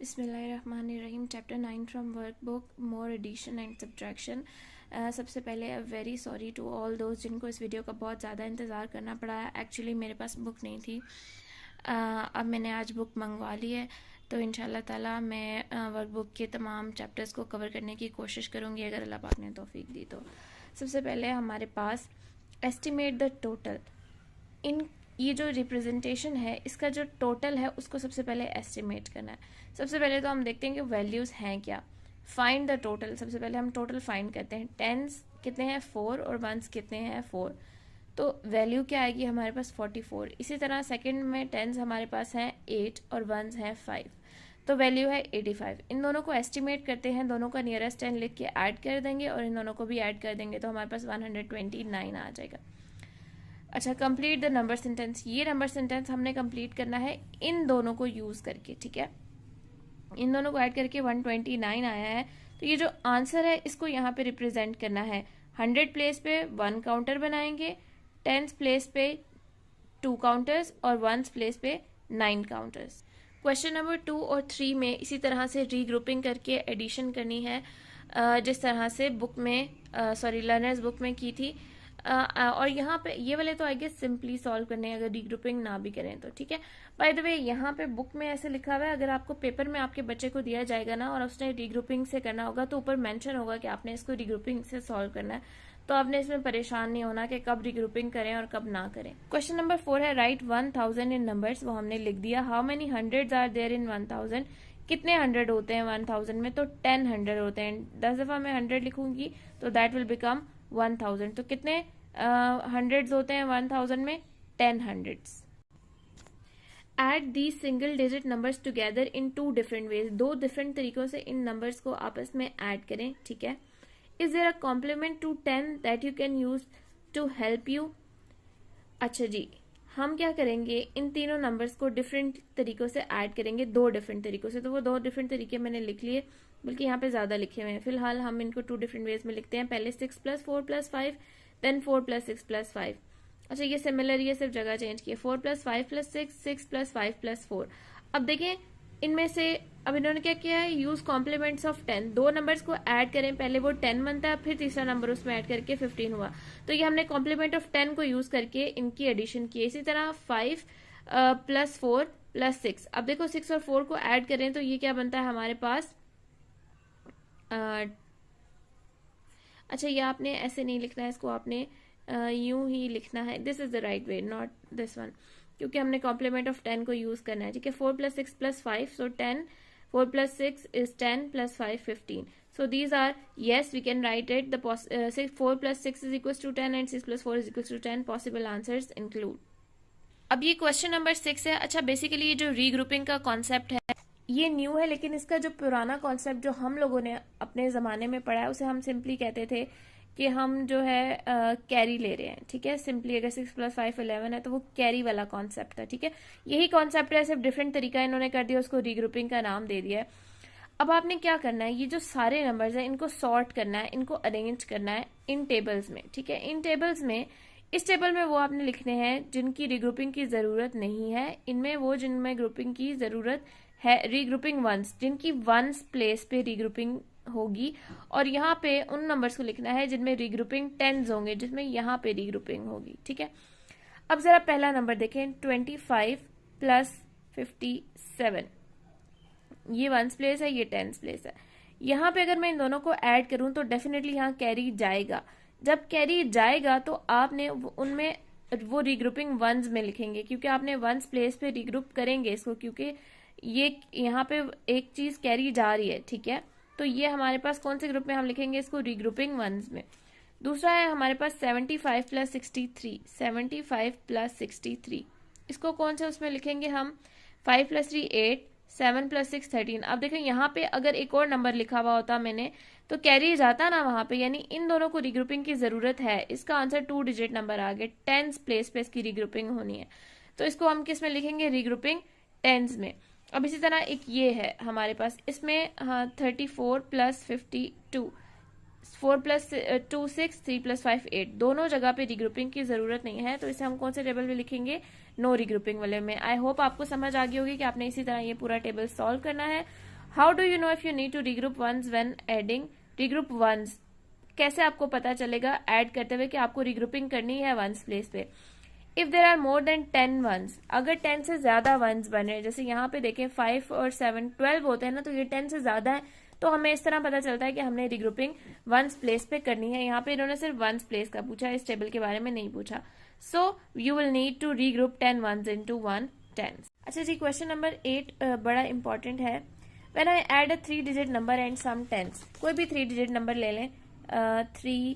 बिस्मिल्लाहिर्रहमानिर्रहीम। Chapter 9 from workbook more addition and subtraction. सबसे पहले I very sorry to all दोस्त जिनको इस वीडियो का बहुत ज़्यादा इंतज़ार करना पड़ा है। एक्चुअली मेरे पास बुक नहीं थी, अब मैंने आज बुक मंगवा ली है, तो इंशाल्लाह ताला मैं वर्कबुक के तमाम चैप्टर्स को कवर करने की कोशिश करूँगी अगर अल्लाह पाक ने तौफीक दी तो। सबसे पहले हमारे पास एस्टिमेट द टोटल। इन ये जो रिप्रेजेंटेशन है इसका जो टोटल है उसको सबसे पहले एस्टिमेट करना है। सबसे पहले तो हम देखते हैं कि वैल्यूज़ हैं क्या। फाइंड द टोटल, सबसे पहले हम टोटल फाइंड करते हैं। टेंस कितने हैं 4 और वंस कितने हैं 4, तो वैल्यू क्या आएगी हमारे पास 44। इसी तरह सेकंड में टेंस हमारे पास हैं 8 और वंस हैं 5, तो वैल्यू है 85। इन दोनों को एस्टिमेट करते हैं, दोनों का नियरेस्ट 10 लिख के ऐड कर देंगे और इन दोनों को भी ऐड कर देंगे तो हमारे पास 129 आ जाएगा। अच्छा, कंप्लीट द नंबर सेंटेंस। ये नंबर सेंटेंस हमने कंप्लीट करना है इन दोनों को यूज़ करके, ठीक है। इन दोनों को ऐड करके 129 आया है, तो ये जो आंसर है इसको यहाँ पे रिप्रेजेंट करना है। 100 प्लेस पे 1 काउंटर बनाएंगे, 10 प्लेस पे 2 काउंटर्स और 1 प्लेस पे 9 काउंटर्स। क्वेश्चन नंबर 2 और 3 में इसी तरह से रीग्रुपिंग करके एडिशन करनी है, जिस तरह से बुक में लर्नर्स बुक में की थी। और यहाँ पे ये वाले तो आई गेस सिंपली सॉल्व करने हैं अगर रीग्रुपिंग ना भी करें तो, ठीक है। बाय द वे यहाँ पे बुक में ऐसे लिखा हुआ है, अगर आपको पेपर में आपके बच्चे को दिया जाएगा ना और उसने रीग्रुपिंग से करना होगा तो ऊपर मेंशन होगा कि आपने इसको रीग्रुपिंग से सॉल्व करना है, तो आपने इसमें परेशान नहीं होना कि कब रीग्रुपिंग करें और कब ना करें। क्वेश्चन नंबर 4 है राइट 1000 इन नंबर्स, वो हमने लिख दिया। How many hundreds are there in 1000, कितने 100 होते हैं 1000 में, तो 10 100 होते हैं। 10 दफा मैं 100 लिखूंगी तो दैट विल बिकम 1000, तो कितने हंड्रेड्स होते हैं 1000 में, 10 hundreds. Add the single digit numbers together in 2 different ways, 2 different तरीकों से इन नंबर्स को आपस में ऐड करें, ठीक है। Is there a complement to 10 that you can use to help you. अच्छा जी, हम क्या करेंगे, इन तीनों नंबर्स को डिफरेंट तरीकों से ऐड करेंगे, 2 डिफरेंट तरीकों से। तो वो 2 डिफरेंट तरीके मैंने लिख लिए, बल्कि यहाँ पे ज्यादा लिखे हुए हैं। फिलहाल हम इनको 2 डिफरेंट वेज में लिखते हैं। पहले 6 + 4 + 5, देन 4 + 6 + 5। अच्छा, ये सिमिलर, ये सिर्फ जगह चेंज किए। 4 + 5 + 6, 6 + 5 + 4। अब देखें इनमें से अब इन्होंने क्या किया है, यूज कॉम्प्लीमेंट्स ऑफ 10। 2 नंबर्स को ऐड करें, पहले वो 10 बनता है, फिर तीसरा नंबर उसमें ऐड करके 15 हुआ, तो ये हमने कॉम्प्लीमेंट ऑफ 10 को यूज करके इनकी एडिशन की। इसी तरह 5 + 4 + 6। अब देखो 6 और 4 को ऐड करें तो ये क्या बनता है हमारे पास। अच्छा, ये आपने ऐसे नहीं लिखना है, इसको आपने यूं ही लिखना है। This is the right way, not this one, क्योंकि हमने कॉम्प्लीमेंट ऑफ 10 को यूज करना है, ठीक है। 4 + 6 + 5, सो 10, 4 + 6 is 10 + 5 15. So these are, yes, we can write it. 4 + 6 is equals to 10 and 6 + 4 is equals to 10. Possible answers include. अब ये क्वेश्चन नंबर 6 है। अच्छा, बेसिकली ये जो रीग्रुपिंग का कॉन्सेप्ट है ये न्यू है, लेकिन इसका जो पुराना कॉन्सेप्ट जो हम लोगों ने अपने ज़माने में पढ़ा है उसे हम सिंपली कहते थे कि हम जो है कैरी ले रहे हैं, ठीक है। सिंपली अगर 6 + 5 11 है तो वो कैरी वाला कॉन्सेप्ट था, ठीक है। यही कॉन्सेप्ट है, सिर्फ डिफरेंट तरीका इन्होंने कर दिया, उसको रीग्रुपिंग का नाम दे दिया है। अब आपने क्या करना है, ये जो सारे नंबर्स हैं इनको सॉर्ट करना है, इनको अरेंज करना है इन टेबल्स में, ठीक है। इन टेबल्स में, इस टेबल में वो आपने लिखने हैं जिनकी रीग्रुपिंग की जरूरत नहीं है, इनमें वो जिनमें ग्रुपिंग की जरूरत है, रीग्रुपिंग वंस, जिनकी वंस प्लेस पे रीग्रुपिंग होगी, और यहाँ पे उन नंबर्स को लिखना है जिनमें रीग्रुपिंग टेंस होंगे, जिसमें यहाँ पे रीग्रुपिंग होगी, ठीक है। अब जरा पहला नंबर देखें, 25 + 57, ये वंस प्लेस है, ये टेंस प्लेस है। यहाँ पे अगर मैं इन दोनों को ऐड करूं तो डेफिनेटली यहाँ कैरी जाएगा। जब कैरी जाएगा तो आपने उनमें वो रीग्रुपिंग वंस में लिखेंगे, क्योंकि आपने वंस प्लेस पे रीग्रुप करेंगे इसको, क्योंकि ये यहाँ पे एक चीज कैरी जा रही है, ठीक है। तो ये हमारे पास कौन से ग्रुप में हम लिखेंगे इसको, रीग्रुपिंग वंस में। दूसरा है हमारे पास 75 + 63, 75 + 63, इसको कौन से उसमें लिखेंगे हम, 5 + 3 8, 7 + 6 13। अब देखें यहाँ पे अगर एक और नंबर लिखा हुआ होता मैंने तो कैरी जाता ना वहां पे, यानी इन दोनों को रीग्रुपिंग की जरूरत है। इसका आंसर 2 डिजिट नंबर आ गए, 10 प्लेस पे इसकी रीग्रुपिंग होनी है, तो इसको हम किस में लिखेंगे, रीग्रुपिंग टेंस में। अब इसी तरह एक ये है हमारे पास, इसमें 34 + 52, 4 + 2 6, 3 + 5 8, दोनों जगह पे रीग्रुपिंग की जरूरत नहीं है, तो इसे हम कौन से टेबल में लिखेंगे, नो रीग्रुपिंग वाले में। आई होप आपको समझ आ गई होगी कि आपने इसी तरह ये पूरा टेबल सॉल्व करना है how do you know if you need to regroup ones when adding? Regroup ones कैसे आपको पता चलेगा ऐड करते हुए कि आपको रीग्रुपिंग करनी है वंस प्लेस पे? If there are more than 10 ones, अगर 10 से ज्यादा वंस बने, जैसे यहाँ पे देखें 5 और 7 12 होते हैं ना, तो ये 10 से ज्यादा है, तो हमें इस तरह पता चलता है कि हमने रिग्रुपिंग वंस प्लेस पे करनी है। यहाँ पे इन्होंने सिर्फ वंस प्लेस का पूछा, इस टेबल के बारे में नहीं पूछा। So you will need to regroup 10 ones into 1 10। अच्छा जी, क्वेश्चन नंबर 8 बड़ा इंपॉर्टेंट है। When I add a 3 digit number and some tens, कोई भी 3 डिजिट नंबर ले लें, 3,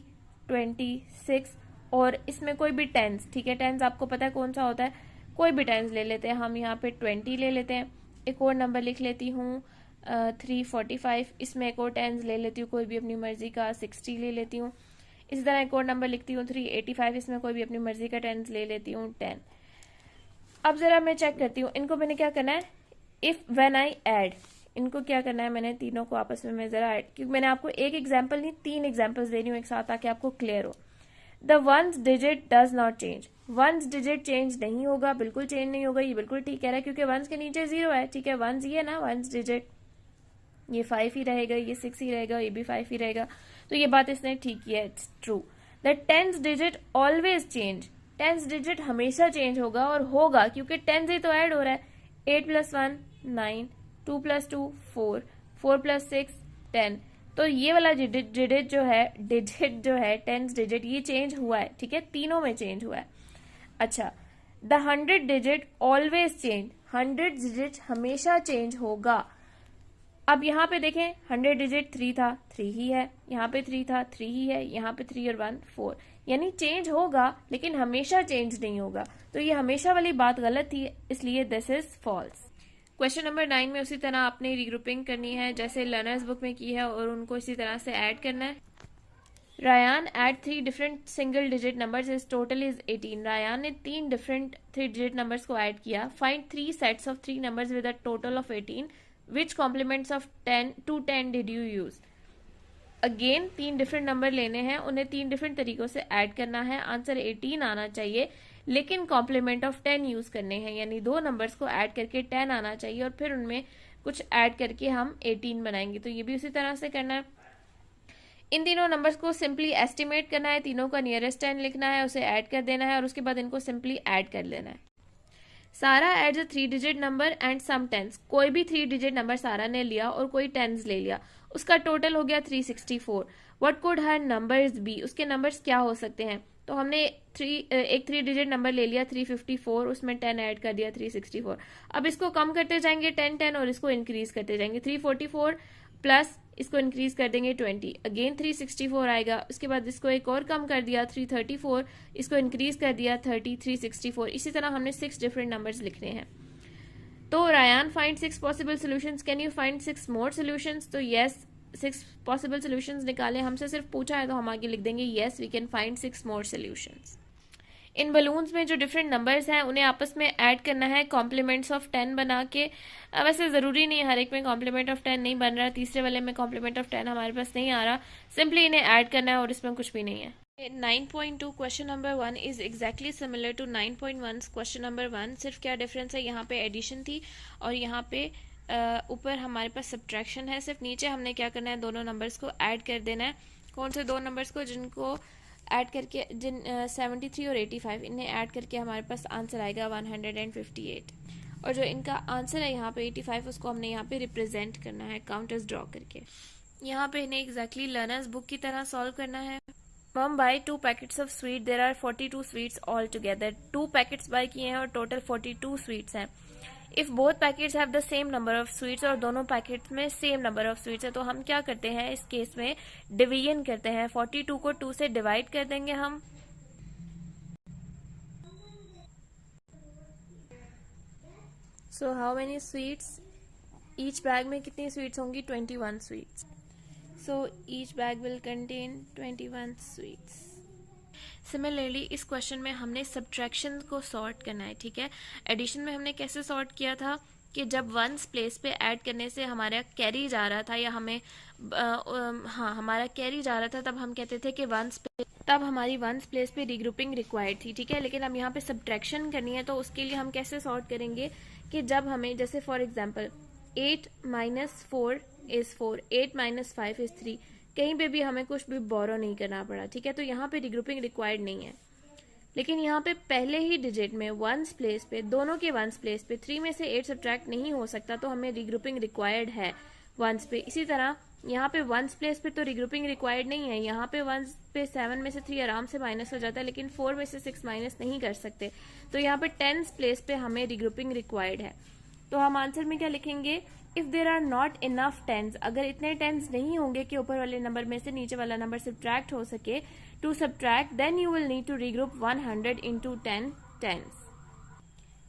20, 6 और इसमें कोई भी टेंस, ठीक है, टेंस आपको पता है कौन सा होता है, कोई भी टेंस ले लेते हैं हम। यहाँ पे 20 ले लेते हैं, एक और नंबर लिख लेती हूँ 345, इसमें एक और टेंस ले लेती हूँ कोई भी अपनी मर्जी का, 60 ले लेती हूँ। इसी तरह एक और नंबर लिखती हूँ 385, इसमें कोई भी अपनी मर्जी का टेंस ले लेती हूँ 10। अब जरा मैं चेक करती हूँ इनको मैंने क्या करना है, इफ व्हेन आई ऐड, इनको क्या करना है, मैंने तीनों को आपस में मैं जरा ऐड, क्योंकि मैंने आपको एक एग्जाम्पल नहीं 3 एग्जाम्पल्स दे रही हूँ एक साथ ताकि आपको क्लियर हो। The ones digit does not change, ones digit change नहीं होगा, बिल्कुल चेंज नहीं होगा, ये बिल्कुल ठीक कह रहा है क्योंकि वंस के नीचे 0 है, ठीक है, वंस ये ना वंस डिजिट, ये 5 ही रहेगा, ये 6 ही रहेगा, ये भी 5 ही रहेगा, तो ये बात इसने ठीक की है, it's true. The tens digit always change, tens digit हमेशा चेंज होगा, और होगा क्योंकि टेंस ही तो ऐड हो रहा है। 8 + 1 9, 2 + 2 4, 4 + 6 10, तो ये वाला डिजिट जो है टेंस डिजिट, ये चेंज हुआ है, ठीक है, तीनों में चेंज हुआ है। अच्छा, the 100 digit always change, 100 digit हमेशा चेंज होगा। अब यहाँ पे देखें 100 डिजिट 3 था, 3 ही है, यहाँ पे 3 था, 3 ही है, यहाँ पे 3 और 1 4, यानी चेंज होगा लेकिन हमेशा चेंज नहीं होगा, तो ये हमेशा वाली बात गलत थी, इसलिए this is false. Question number 9 में उसी तरह आपने रिग्रुपिंग करनी है जैसे लर्नर्स बुक में की है और उनको इसी तरह से ऐड करना है। Rayan adds 3 different single digit numbers, is total is 18। Rayan ने 3 डिफरेंट 3 डिजिट नंबर्स को ऐड किया। Find 3 sets of 3 numbers with a total of 18, which complements of 10 to 10 did you use? Again 3 different number लेने हैं, उन्हें 3 different तरीकों से add करना है, आंसर 18 आना चाहिए, लेकिन कॉम्प्लीमेंट ऑफ 10 यूज करने हैं, यानी 2 नंबर्स को ऐड करके 10 आना चाहिए और फिर उनमें कुछ ऐड करके हम 18 बनाएंगे, तो ये भी उसी तरह से करना है। इन तीनों नंबर्स को सिंपली एस्टिमेट करना है, तीनों का नियरेस्ट 10 लिखना है, उसे ऐड कर देना है और उसके बाद इनको सिंपली ऐड कर लेना है। सारा adds a 3 digit number and some tens, कोई भी 3 डिजिट नंबर सारा ने लिया और कोई टेंस ले लिया, उसका टोटल हो गया 364। What could her numbers be, उसके नंबर्स क्या हो सकते हैं? तो हमने एक 3 डिजिट नंबर ले लिया 354, उसमें 10 ऐड कर दिया 364। अब इसको कम करते जाएंगे 10 10 और इसको इंक्रीज करते जाएंगे, 344 प्लस इसको इंक्रीज कर देंगे 20, अगेन 364 आएगा, उसके बाद इसको एक और कम कर दिया 334, इसको इंक्रीज कर दिया 30, 364, इसी तरह हमने 6 डिफरेंट नंबर्स लिखने हैं। तो Rayan find 6 possible solutions, can you find 6 more solutions? तो यस, 6 पॉसिबल सॉल्यूशंस निकाले, हमसे सिर्फ पूछा है तो हम आगे लिख देंगे yes we can find 6 more solutions. इन बलून्स में जो डिफरेंट नंबर्स हैं उन्हें आपस में ऐड करना है कॉम्प्लीमेंट्स ऑफ 10 बना के। वैसे ज़रूरी नहीं है, हर एक में कॉम्प्लीमेंट ऑफ 10 नहीं बन रहा, तीसरे वाले में कॉम्प्लीमेंट ऑफ 10 हमारे पास नहीं आ रहा, सिंपली इन्हें ऐड करना है और इसमें कुछ भी नहीं है। 9.2 question number 1 is exactly similar to 9.1 question number 1, सिर्फ क्या डिफरेंस है, यहाँ पे एडिशन थी और यहाँ पे ऊपर हमारे पास सब्ट्रैक्शन है, सिर्फ नीचे हमने क्या करना है, दोनों नंबर्स को ऐड कर देना है। कौन से 2 नंबर्स को? जिनको ऐड करके 73 और 85, इन्हें ऐड करके हमारे पास आंसर आएगा 158, और जो इनका आंसर है यहाँ पे 85, उसको हमने यहाँ पे रिप्रेजेंट करना है काउंटर्स ड्रॉ करके। यहाँ पे इन्हें एग्जैक्टली लर्नर्स बुक की तरह सॉल्व करना है। Mum buy 2 packets of sweet, there are 42 sweets all together, 2 packets buy किए हैं और टोटल 42 स्वीट्स हैं। If both packets have the same number of sweets, और दोनों पैकेट्स में सेम नंबर ऑफ स्वीट्स है, तो हम क्या करते हैं इस केस में, डिवीजन करते हैं, 42 को 2 से डिवाइड कर देंगे हम। So how many sweets, each bag में कितनी स्वीट्स होंगी? 21 sweets, so each bag will contain 21 sweets. Similarly इस क्वेश्चन में हमने सब्ट्रैक्शन को सॉर्ट करना है, ठीक है। एडिशन में हमने कैसे सॉर्ट किया था कि जब वंस प्लेस पे ऐड करने से हमारा कैरी जा रहा था, या हमें हमारा कैरी जा रहा था, तब हम कहते थे कि तब हमारी वंस प्लेस पे रीग्रुपिंग रिक्वायर्ड थी, ठीक है। लेकिन अब यहाँ पे सब्ट्रैक्शन करनी है, तो उसके लिए हम कैसे सॉर्ट करेंगे कि जब हमें, जैसे for example 8 minus 4 is 4, 8 minus 5 is 3। कहीं पे भी हमें कुछ भी बोरो नहीं करना पड़ा, ठीक है। तो यहाँ पे रिग्रुपिंग रिक्वायर्ड नहीं है। लेकिन यहाँ पे पहले ही डिजिट में वंस प्लेस पे, दोनों के वंस प्लेस पे 3 में से 8 सब्ट्रैक्ट नहीं हो सकता, तो हमें रिग्रुपिंग रिक्वायर्ड है वंस पे। इसी तरह यहाँ पे वंस प्लेस पे तो रिग्रुपिंग रिक्वायर्ड नहीं है। यहाँ पे वंस पे 7 में से 3 आराम से माइनस हो जाता है, लेकिन 4 में से 6 माइनस नहीं कर सकते। तो यहाँ पे टेंस प्लेस पे हमें रिग्रुपिंग रिक्वायर्ड है। तो हम आंसर में क्या लिखेंगे, if there are not enough tens, अगर इतने टेंस नहीं होंगे कि ऊपर वाले नंबर में से नीचे वाला नंबर सब्ट्रैक्ट हो सके, to subtract then you will need to regroup 100 into 10 tens.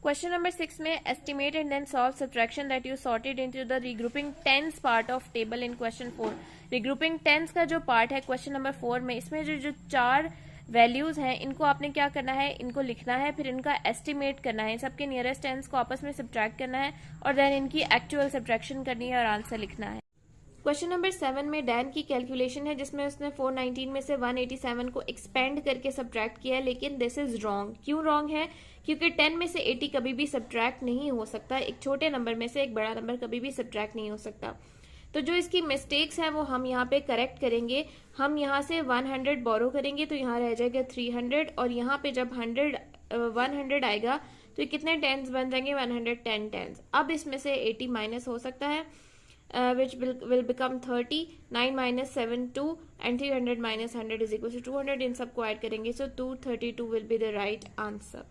Question number 6 में estimate and then solve subtraction that you sorted into the regrouping tens part of table in question 4। regrouping tens का जो part है question number 4 में, इसमें जो 4 values हैं इनको आपने क्या करना है, इनको लिखना है, फिर इनका एस्टिमेट करना है, सबके नियरेस्ट टेंस को आपस में सब्ट्रैक्ट करना है और देन इनकी एक्चुअल सब्ट्रैक्शन करनी है और आंसर लिखना है। क्वेश्चन नंबर 7 में डैन की कैलकुलेशन है जिसमें उसने 419 में से 187 को एक्सपेंड करके सब्ट्रैक्ट किया है, लेकिन दिस इज रॉन्ग। क्यों रॉन्ग है, क्योंकि 10 में से 80 कभी भी सब्ट्रैक्ट नहीं हो सकता। एक छोटे नंबर में से एक बड़ा नंबर कभी भी सब्ट्रैक्ट नहीं हो सकता। तो जो इसकी मिस्टेक्स हैं वो हम यहाँ पे करेक्ट करेंगे। हम यहाँ से 100 बोरो करेंगे तो यहाँ रह जाएगा 300, और यहाँ पे जब 100 आएगा तो ये कितने टेंस बन जाएंगे, 110 टेंस। अब इसमें से 80 माइनस हो सकता है, which will become 30, 9 minus 7 2 and 300 minus 100 is equal to 200। इन सबको ऐड करेंगे, so 232 will be the right answer।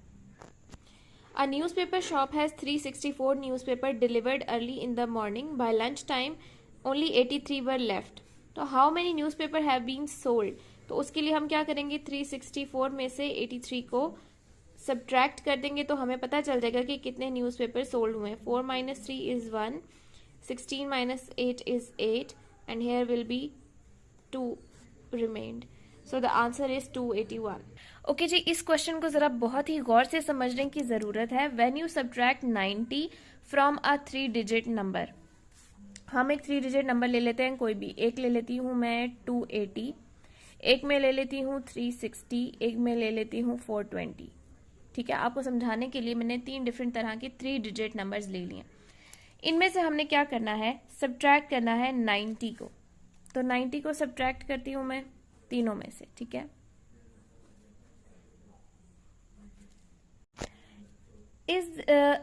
A newspaper shop has 364 newspaper delivered early in the morning. By lunch time only 83 were left। तो how many newspaper have been sold? तो उसके लिए हम क्या करेंगे, 364 में से 83 को सब्ट्रैक्ट कर देंगे तो हमें पता चल जाएगा कि कितने न्यूज़पेपर सोल्ड हुए। 4 minus 3 is 1, 16 minus 8 is 8 and here will be 2 remained, so the answer is 281। Okay जी, इस क्वेश्चन को जरा बहुत ही गौर से समझने की जरूरत है। When you subtract 90 from a 3 digit number, हम एक 3 डिजिट नंबर ले लेते हैं, कोई भी एक ले लेती हूं मैं 280, एक में ले लेती हूं 360, एक में ले लेती हूं 420। ठीक है, आपको समझाने के लिए मैंने 3 डिफरेंट तरह के 3 डिजिट नंबर्स ले लिए। इनमें से हमने क्या करना है, सब्ट्रैक्ट करना है 90 को। तो 90 को सब्ट्रैक्ट करती हूं मैं तीनों में से, ठीक है।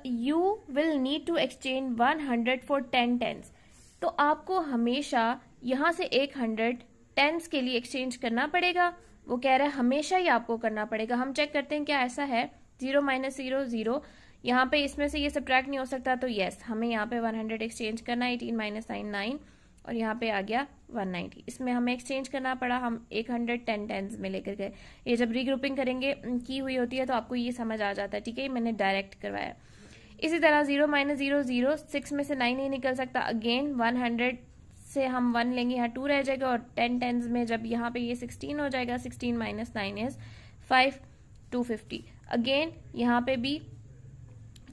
You will need to exchange 100 for 10 tens. तो आपको हमेशा यहां से 100 टेंस के लिए एक्सचेंज करना पड़ेगा। वो कह रहा है हमेशा ही आपको करना पड़ेगा। हम चेक करते हैं क्या ऐसा है, 0 माइनस 0 0, यहाँ पे इसमें से ये सब्ट्रैक्ट नहीं हो सकता, तो यस हमें यहाँ पे 100 एक्सचेंज करना है। 18 माइनस 9 9 और यहाँ पे आ गया 190। इसमें हमें एक्सचेंज करना पड़ा, हम 110 टेंस में लेकर गए। ये जब रीग्रुपिंग करेंगे की हुई होती है तो आपको ये समझ आ जाता है, ठीक है, मैंने डायरेक्ट करवाया। इसी तरह 0 माइनस 0 0, 6 में से 9 नहीं निकल सकता। अगेन 100 से हम 1 लेंगे, यहाँ 2 रह जाएगा, और 10 टेंस में जब यहाँ पे ये 16 हो जाएगा, 16 माइनस 9 इज 5, 250। अगेन यहाँ पे भी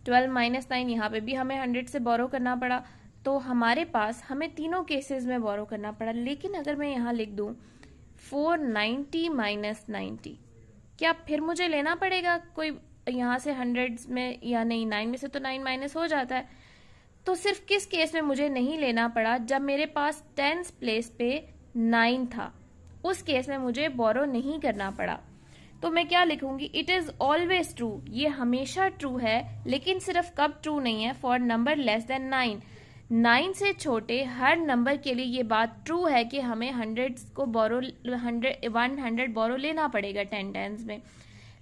12 माइनस 9, यहाँ पे भी हमें 100 से बोरो करना पड़ा। तो हमारे पास हमें तीनों केसेस में बोरो करना पड़ा। लेकिन अगर मैं यहाँ लिख दूं 490 माइनस 90, क्या फिर मुझे लेना पड़ेगा कोई यहाँ से 100 में, या नहीं, 9 में से तो 9 माइनस हो जाता है। तो सिर्फ किस केस में मुझे नहीं लेना पड़ा, जब मेरे पास टेंस प्लेस पे 9 था, उस केस में मुझे बोरो नहीं करना पड़ा। तो मैं क्या लिखूंगी, इट इज ऑलवेज ट्रू, ये हमेशा ट्रू है, लेकिन सिर्फ कब ट्रू नहीं है, फॉर नंबर लेस देन 9। 9 से छोटे हर नंबर के लिए ये बात ट्रू है कि हमें 100 को बोरो 100 बोरो लेना पड़ेगा 10 टेंस में।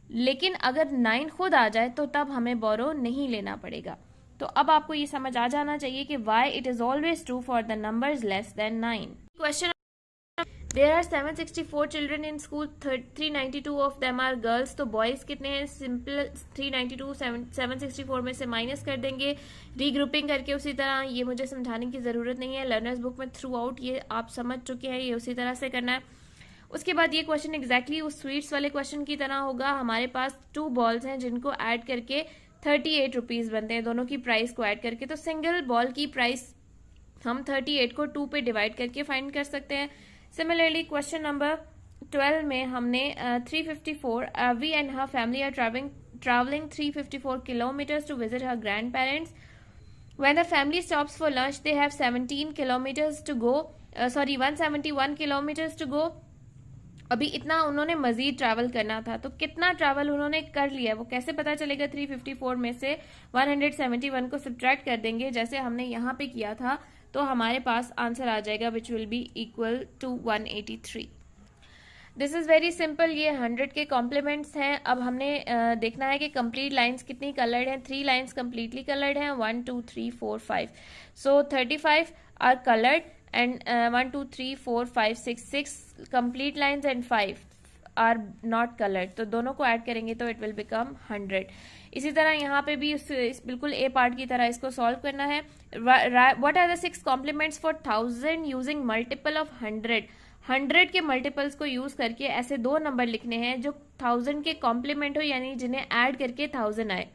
लेकिन अगर 9 खुद आ जाए तो तब हमें बोरो नहीं लेना पड़ेगा। तो अब आपको ये समझ आ जाना चाहिए कि why it is always true for the numbers less than 9। Question, There are 764 children in school, 392 of them are girls। तो बॉयज कितने हैं, सिंपल 392 764 में से माइनस कर देंगे रीग्रुपिंग करके। उसी तरह ये मुझे समझाने की ज़रूरत नहीं है, लर्नर्स बुक में थ्रू आउट ये आप समझ चुके हैं, ये उसी तरह से करना है। उसके बाद ये क्वेश्चन एग्जैक्टली उस स्वीट्स वाले क्वेश्चन की तरह होगा। हमारे पास 2 बॉल्स हैं जिनको ऐड करके 38 रुपीज़ बनते हैं, दोनों की प्राइस को ऐड करके। तो सिंगल बॉल की प्राइस हम 38 को 2 पे डिवाइड करके फाइंड कर सकते हैं। सिमिलरली क्वेश्चन नंबर 12 में हमने 354 we and her family are travelling 354 kilometres to visit her grandparents. When the family stops for lunch, they have 17 kilometers to go. 171 kilometers to go. अभी इतना उन्होंने मजीद travel करना था, तो कितना ट्रैवल उन्होंने कर लिया वो कैसे पता चलेगा? 354 में से 171 को सब्ट्रैक्ट कर देंगे जैसे हमने यहाँ पे किया था, तो हमारे पास आंसर आ जाएगा which will be equal to 183। This is very simple. ये 100 के कॉम्प्लीमेंट्स हैं। अब हमने देखना है कि कंप्लीट लाइंस कितनी कलर्ड हैं। 3 लाइंस कंप्लीटली कलर्ड हैं, 1 2 3 4 5। So 35 are coloured and 1 2 3 4 5 6 complete lines and 5 are not colored, तो दोनों को ऐड करेंगे तो it will become 100। इसी तरह यहाँ पे भी इस बिल्कुल ए पार्ट की तरह इसको सॉल्व करना है। What are the 6 complements for 1000 using multiple of 100? 100 के मल्टीपल्स को यूज करके ऐसे 2 नंबर लिखने हैं जो 1000 के कॉम्प्लीमेंट हो, यानी जिन्हें ऐड करके 1000 आए,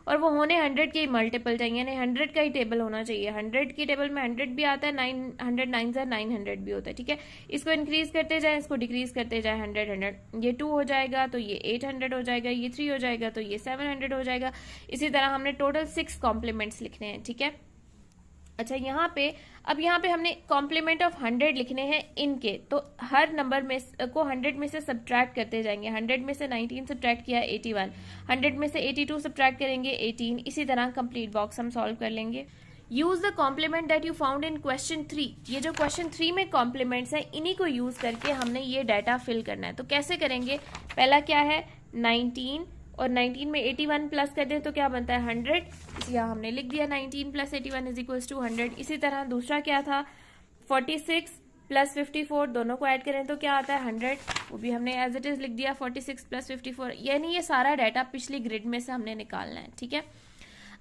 और वो होने 100 के ही मल्टीपल चाहिए, यानी 100 का ही टेबल होना चाहिए। 100 की टेबल में 100 भी आता है, 900 900 भी होता है, ठीक है। इसको इंक्रीज करते जाएं, इसको डिक्रीज करते जाएं, 100 100, ये 2 हो जाएगा तो ये 800 हो जाएगा, ये 3 हो जाएगा तो ये 700 हो जाएगा। इसी तरह हमने टोटल 6 कॉम्प्लीमेंट्स लिखने हैं, ठीक है। अच्छा, यहाँ पे हमने कॉम्प्लीमेंट ऑफ 100 लिखने हैं इनके, तो हर नंबर में को 100 में से सब्ट्रैक्ट करते जाएंगे। 100 में से 19 सब्ट्रैक्ट किया 81, 100 में से 82 सब्ट्रैक्ट करेंगे 18। इसी तरह कंप्लीट बॉक्स हम सॉल्व कर लेंगे। Use the complement that you found in question 3। ये जो क्वेश्चन 3 में कॉम्प्लीमेंट्स हैं इन्हीं को यूज करके हमने ये डाटा फिल करना है। तो कैसे करेंगे? पहला क्या है? 19, और 19 में 81 प्लस कर दें तो क्या बनता है? 100। इसलिए हमने लिख दिया 19 प्लस 81 इज इक्वल्स टू 100। इसी तरह दूसरा क्या था? 46 प्लस 54, दोनों को ऐड करें तो क्या आता है? 100। वो भी हमने एज इट इज लिख दिया 46 प्लस 54, यानी ये सारा डाटा पिछली ग्रिड में से हमने निकालना है, ठीक है।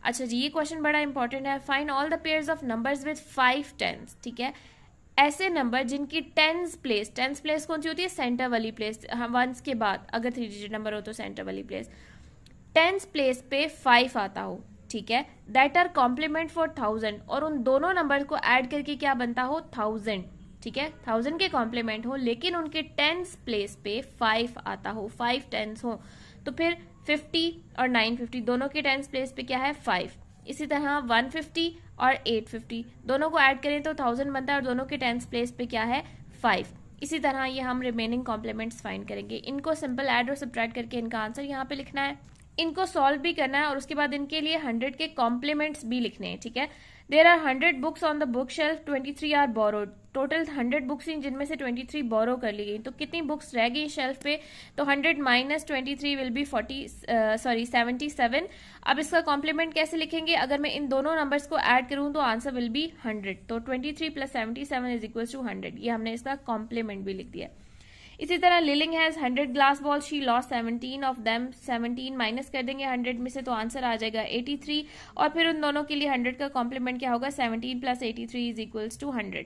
अच्छा जी, ये क्वेश्चन बड़ा इंपॉर्टेंट है। Find all the pairs of numbers with 5 10s, ठीक है। ऐसे नंबर जिनकी टेंस प्लेस कौन सी होती है? सेंटर वाली प्लेस। वंस के बाद अगर 3 डिजिट नंबर हो तो सेंटर वाली प्लेस। टेंस प्लेस पे 5 आता हो, ठीक है, दैट आर कॉम्प्लीमेंट फॉर 1000, और उन दोनों नंबर को ऐड करके क्या बनता हो? 1000, ठीक है। 1000 के कॉम्प्लीमेंट हो लेकिन उनके टेंस प्लेस पे 5 आता हो, 5 10s हो, तो फिर 50 और 950 दोनों के टेंस प्लेस पे क्या है? 5। इसी तरह 150 और 850 दोनों को ऐड करें तो 1000 बनता है, और दोनों के टेंस प्लेस पे क्या है? 5। इसी तरह ये हम रिमेनिंग कॉम्प्लीमेंट्स फाइंड करेंगे। इनको सिंपल ऐड और सब्ट्रैक्ट करके इनका आंसर यहाँ पे लिखना है, इनको सॉल्व भी करना है, और उसके बाद इनके लिए 100 के कॉम्प्लीमेंट्स भी लिखने हैं, ठीक है। There are 100 books on the book shelf, 23 are borrowed. Total 100 books हैं जिनमें से 23 बोरो कर ली गई, तो कितनी बुक्स रह गई शेल्फ पे? तो 100 माइनस 23 विल बी 77। अब इसका कॉम्प्लीमेंट कैसे लिखेंगे? अगर मैं इन दोनों नंबर्स को ऐड करूं तो आंसर विल बी 100, तो 23 प्लस 77 इज इक्वल टू 100। ये हमने इसका कॉम्प्लीमेंट भी लिख दिया। इसी तरह Lilling has 100 glass ball, she lost 17 of them. 17 minus कर देंगे 100 में से तो आंसर आ जाएगा 83, और फिर उन दोनों के लिए 100 का कॉम्प्लीमेंट क्या होगा? 17 plus 83 is equals to 100।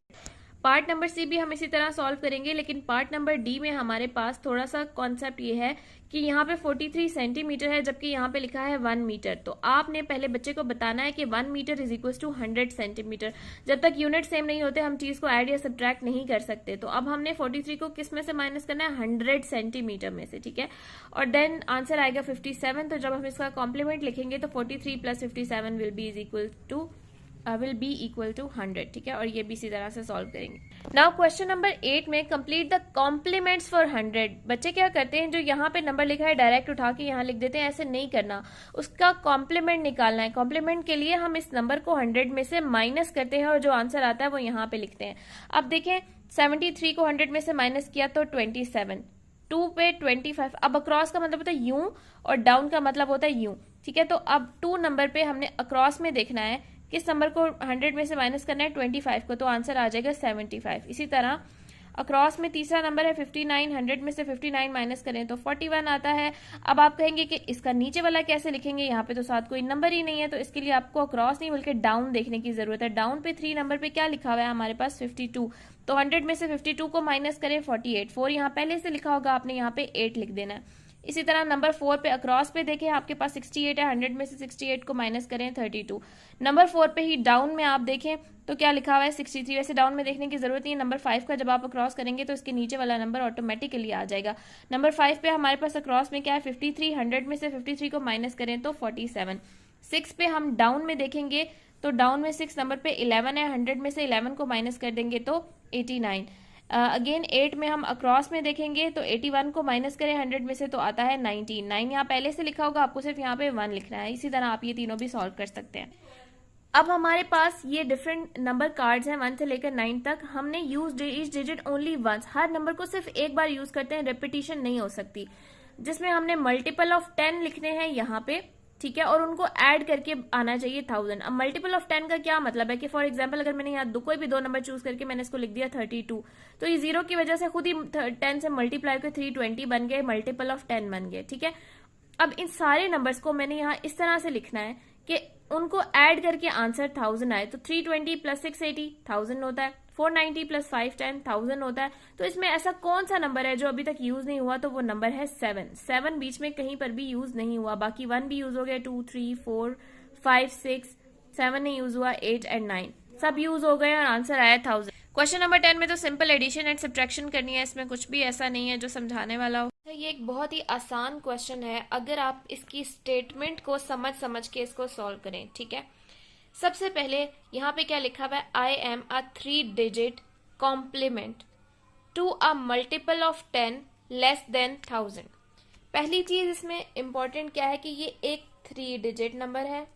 Part number C भी हम इसी तरह सॉल्व करेंगे, लेकिन पार्ट नंबर डी में हमारे पास थोड़ा सा कॉन्सेप्ट ये है कि यहाँ पे 43 सेंटीमीटर है जबकि यहाँ पे लिखा है 1 मीटर। तो आपने पहले बच्चे को बताना है कि 1 metre is equal to 100 centimetre. जब तक यूनिट सेम नहीं होते हम चीज को ऐड या सब्ट्रैक्ट नहीं कर सकते। तो अब हमने 43 को किस में से माइनस करना है? 100 सेंटीमीटर में से, ठीक है। और देन आंसर आएगा 57। तो जब हम इसका कॉम्प्लीमेंट लिखेंगे तो 43 plus 57 will be equal to 100, ठीक है। और ये भी इसी तरह से सॉल्व करेंगे। नाउ क्वेश्चन नंबर 8 में कंप्लीट द कॉम्प्लीमेंट्स फॉर 100। बच्चे क्या करते हैं, जो यहाँ पे नंबर लिखा है डायरेक्ट उठा के यहाँ लिख देते हैं, ऐसे नहीं करना, उसका कॉम्प्लीमेंट निकालना है। कॉम्प्लीमेंट के लिए हम इस नंबर को 100 में से माइनस करते हैं और जो आंसर आता है वो यहाँ पे लिखते हैं। अब देखें 73 को 100 में से माइनस किया तो 27, 2 पे 25। अब अक्रॉस का मतलब होता है यूं और डाउन का मतलब होता है यूं, ठीक है। तो अब 2 नंबर पे हमने अक्रॉस में देखना है किस नंबर को 100 में से माइनस करना है? 25 को, तो आंसर आ जाएगा 75। इसी तरह अक्रॉस में तीसरा नंबर है 59, 100 में से 59 माइनस करें तो 41 आता है। अब आप कहेंगे कि इसका नीचे वाला कैसे लिखेंगे? यहाँ पे तो साथ कोई नंबर ही नहीं है, तो इसके लिए आपको अक्रॉस नहीं बल्कि डाउन देखने की जरूरत है। डाउन पे 3 नंबर पे क्या लिखा हुआ है हमारे पास? 52। तो 100 में से 52 को माइनस करें 48। 4 यहाँ पहले से लिखा होगा, आपने यहाँ पे 8 लिख देना है। इसी तरह नंबर 4 पे अक्रॉस पे देखें, आपके पास 68 है, 100 में से 68 को माइनस करें 32। नंबर 4 पे ही डाउन में आप देखें तो क्या लिखा हुआ है? 63। वैसे डाउन में देखने की जरूरत नहीं है, नंबर 5 का जब आप अक्रॉस करेंगे तो इसके नीचे वाला नंबर ऑटोमेटिकली आ जाएगा। नंबर 5 पे हमारे पास अक्रॉस में क्या है? 53। 100 में से 53 को माइनस करें तो 47। 6 पे हम डाउन में देखेंगे तो डाउन में 6 नंबर पे 11 है, 100 में से 11 को माइनस कर देंगे तो 89। अगेन 8 में हम अक्रॉस में देखेंगे तो 81 को माइनस करें 100 में से तो आता है 19। 9 यहाँ पहले से लिखा होगा, आपको सिर्फ यहाँ पे 1 लिखना है। इसी तरह आप ये तीनों भी सॉल्व कर सकते हैं। अब हमारे पास ये डिफरेंट नंबर कार्ड्स हैं 1 से लेकर 9 तक। हमने use each digit only once, हर नंबर को सिर्फ एक बार यूज करते हैं, रेपिटेशन नहीं हो सकती। जिसमें हमने मल्टीपल ऑफ 10 लिखने हैं यहाँ पे, ठीक है, और उनको ऐड करके आना चाहिए 1000। अब मल्टीपल ऑफ 10 का क्या मतलब है कि फॉर एग्जांपल अगर मैंने यहाँ कोई भी दो नंबर चूज करके मैंने इसको लिख दिया 32, तो ये जीरो की वजह से खुद ही 10 से मल्टीप्लाई कर 320 बन गए, मल्टीपल ऑफ 10 बन गए, ठीक है। अब इन सारे नंबर्स को मैंने यहाँ इस तरह से लिखना है कि उनको ऐड करके आंसर 1000 आए। तो 320 प्लस 680 1000 होता है, 490 प्लस 510 1000 होता है। तो इसमें ऐसा कौन सा नंबर है जो अभी तक यूज नहीं हुआ, तो वो नंबर है 7। 7 बीच में कहीं पर भी यूज नहीं हुआ, बाकी 1 भी यूज हो गया, 2 3 4 5 6, 7 नहीं यूज हुआ, 8 एंड 9 सब यूज हो गए और आंसर आया 1000। क्वेश्चन नंबर 10 में तो सिंपल एडिशन एंड सब्ट्रैक्शन करनी है, इसमें कुछ भी ऐसा नहीं है जो समझाने वाला हो। ये एक बहुत ही आसान क्वेश्चन है अगर आप इसकी स्टेटमेंट को समझ के इसको सॉल्व करें, ठीक है। सबसे पहले यहाँ पे क्या लिखा हुआ है, I am a 3 digit complement to a multiple of 10 less than 1000। पहली चीज इसमें इंपॉर्टेंट क्या है कि ये एक 3 डिजिट नंबर है,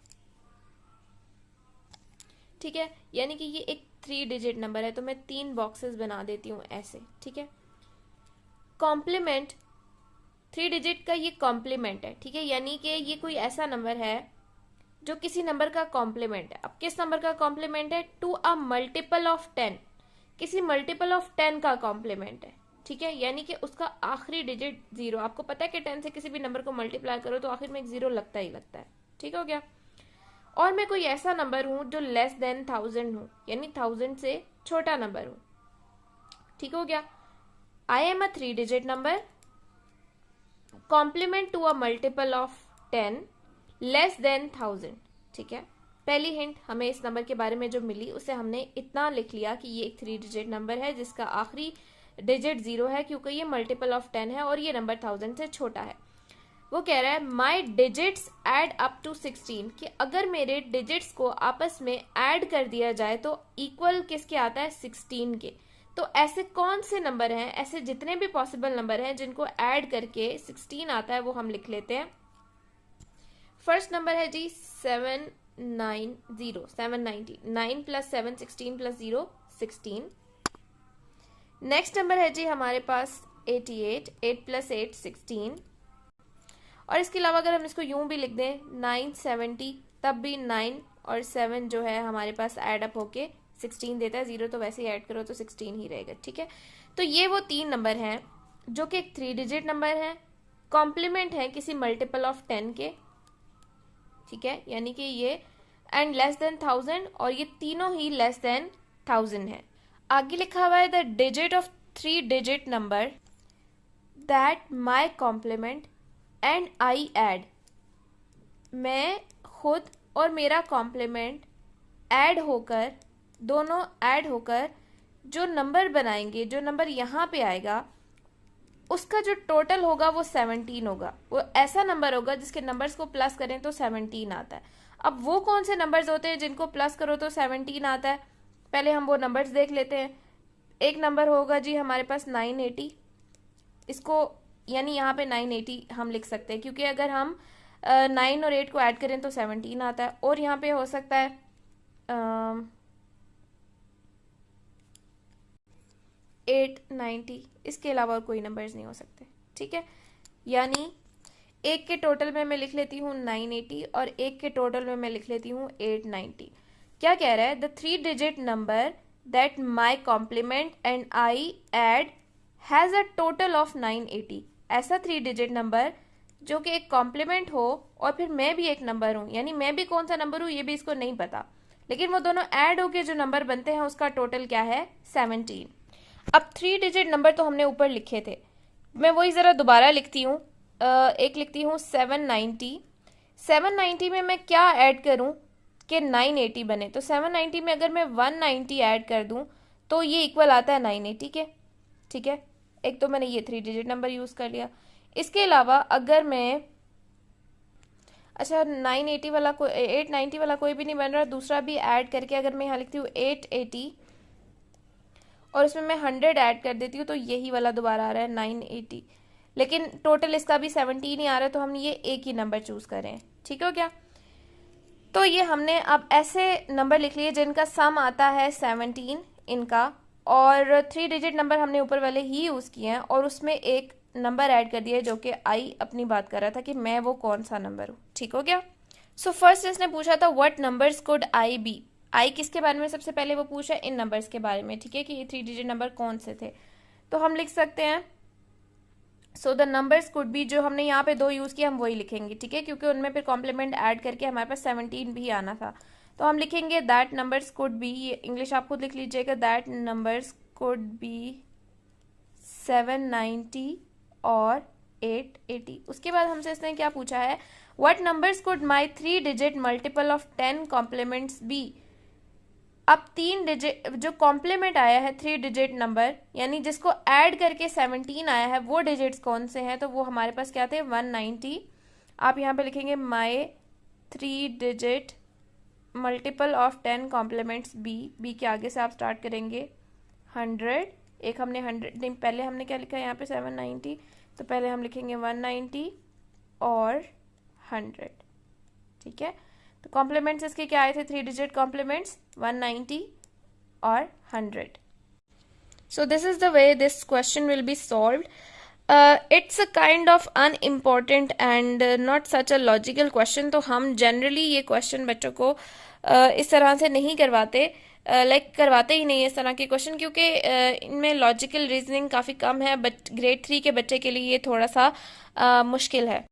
ठीक है, यानी कि ये एक 3 डिजिट नंबर है। तो मैं 3 बॉक्सेस बना देती हूं ऐसे, ठीक है। कॉम्प्लीमेंट 3 डिजिट का ये कॉम्प्लीमेंट है, ठीक है, यानी कि ये कोई ऐसा नंबर है जो किसी नंबर का कॉम्प्लीमेंट है। अब किस नंबर का कॉम्प्लीमेंट है, टू अ मल्टीपल ऑफ 10, किसी मल्टीपल ऑफ 10 का कॉम्प्लीमेंट है, ठीक है, यानी कि उसका आखिरी डिजिट 0। आपको पता है कि 10 से किसी भी नंबर को मल्टीप्लाई करो तो आखिर में एक 0 लगता ही लगता है, ठीक हो गया। और मैं कोई ऐसा नंबर हूं जो लेस देन 1000 हूं, यानी 1000 से छोटा नंबर हूं, ठीक हो गया। I am a 3 digit number complement to a multiple of 10 less than 1000, ठीक है। पहली हिंट हमें इस नंबर के बारे में जो मिली उससे हमने इतना लिख लिया कि ये एक 3 डिजिट नंबर है जिसका आखिरी डिजिट 0 है, क्योंकि ये मल्टीपल ऑफ 10 है और ये नंबर 1000 से छोटा है। वो कह रहा है माई डिजिट्स एड अप टू 16, कि अगर मेरे डिजिट्स को आपस में ऐड कर दिया जाए तो इक्वल किसके आता है, 16 के। तो ऐसे कौन से नंबर हैं, ऐसे जितने भी पॉसिबल नंबर हैं जिनको ऐड करके 16 आता है वो हम लिख लेते हैं। फर्स्ट नंबर है जी 790, 790, 9 प्लस 7 16 प्लस 0 16। नेक्स्ट नंबर है जी हमारे पास 88, 8 प्लस 8 16। और इसके अलावा अगर हम इसको यूं भी लिख दें 970, तब भी 9 और 7 जो है हमारे पास ऐड अप होके 16 देता है, 0 तो वैसे ही ऐड करो तो 16 ही रहेगा, ठीक है। तो ये वो 3 नंबर हैं जो कि एक 3 डिजिट नंबर है, कॉम्प्लीमेंट है किसी मल्टीपल ऑफ 10 के, ठीक है, यानी कि ये एंड लेस देन 1000, और ये तीनों ही लेस देन 1000 है। आगे लिखा हुआ है the digit of 3 digit number that my complement and I add, मैं खुद और मेरा कॉम्प्लीमेंट ऐड होकर, दोनों ऐड होकर जो नंबर बनाएंगे, जो नंबर यहाँ पे आएगा उसका जो टोटल होगा वो 17 होगा। वो ऐसा नंबर होगा जिसके नंबर्स को प्लस करें तो 17 आता है। अब वो कौन से नंबर्स होते हैं जिनको प्लस करो तो 17 आता है, पहले हम वो नंबर्स देख लेते हैं। एक नंबर होगा जी हमारे पास 980, इसको यानी यहाँ पे 980 हम लिख सकते हैं, क्योंकि अगर हम 9 और 8 को ऐड करें तो 17 आता है। और यहाँ पे हो सकता है 890, इसके अलावा और कोई नंबर्स नहीं हो सकते, ठीक है। यानी एक के टोटल में मैं लिख लेती हूँ 980 और एक के टोटल में मैं लिख लेती हूँ 890। क्या कह रहा है, the 3 digit number that my complement and I add has a total of 980, ऐसा 3 डिजिट नंबर जो कि एक कॉम्प्लीमेंट हो और फिर मैं भी एक नंबर हूं, यानी मैं भी कौन सा नंबर हूं ये भी इसको नहीं पता, लेकिन वो दोनों ऐड होके जो नंबर बनते हैं उसका टोटल क्या है, 17। अब 3 डिजिट नंबर तो हमने ऊपर लिखे थे, मैं वही जरा दोबारा लिखती हूँ। एक लिखती हूँ 790, 790 में मैं क्या ऐड करूं कि 980 बने, तो 790 में अगर मैं 190 ऐड कर दूं तो ये इक्वल आता है 980 के, ठीक है। एक तो मैंने ये 3 डिजिट नंबर यूज कर लिया। इसके अलावा अच्छा 980 वाला कोई 890 वाला कोई भी नहीं बन रहा, दूसरा भी ऐड करके अगर मैं यहाँ लिखती हूँ 880 और उसमें मैं 100 ऐड कर देती हूँ तो यही वाला दोबारा आ रहा है 980, लेकिन टोटल इसका भी 17 ही आ रहा है, तो हम ये एक ही नंबर चूज करें। ठीक हो क्या? तो ये हमने अब ऐसे नंबर लिख लिए जिनका सम आता है 17 इनका, और 3 डिजिट नंबर हमने ऊपर वाले ही यूज किए हैं, और उसमें एक नंबर ऐड कर दिया जो कि आई अपनी बात कर रहा था कि मैं वो कौन सा नंबर हूँ। ठीक हो गया? सो फर्स्ट इसने पूछा था what numbers could I be. I किसके बारे में सबसे पहले वो पूछा, इन नंबर्स के बारे में। ठीक है, कि ये 3 डिजिट नंबर कौन से थे। तो हम लिख सकते हैं so the numbers could be, जो हमने यहाँ पे 2 यूज किए हम वही लिखेंगे। ठीक है, क्योंकि उनमें फिर कॉम्प्लीमेंट ऐड करके हमारे पास 17 भी आना था। तो हम लिखेंगे that numbers could be, English आप खुद लिख लीजिएगा, दैट नंबर्स कुड बी 790 और 880। उसके बाद हमसे इसने क्या पूछा है, what numbers could my 3 digit multiple of 10 complements be. अब 3 डिजिट जो कॉम्प्लीमेंट आया है 3 डिजिट नंबर, यानी जिसको ऐड करके 17 आया है, वो डिजिट्स कौन से हैं, तो वो हमारे पास क्या थे 190। आप यहाँ पे लिखेंगे my 3 digit multiple of 10 complements be, be के आगे से आप स्टार्ट करेंगे 100। एक हमने 100 नहीं, पहले हमने क्या लिखा है यहाँ पे 790, तो पहले हम लिखेंगे 190 और 100। ठीक है, तो कॉम्प्लीमेंट्स इसके क्या आए थे, 3 डिजिट कॉम्प्लीमेंट्स 190 और 100। So this is the way this question will be solved. It's a kind of unimportant and not such a logical question. तो हम जनरली ये क्वेश्चन बच्चों को इस तरह से नहीं करवाते, करवाते ही नहीं है इस तरह के क्वेश्चन, क्योंकि इनमें लॉजिकल रीजनिंग काफ़ी कम है, बट ग्रेड 3 के बच्चे के लिए ये थोड़ा सा मुश्किल है।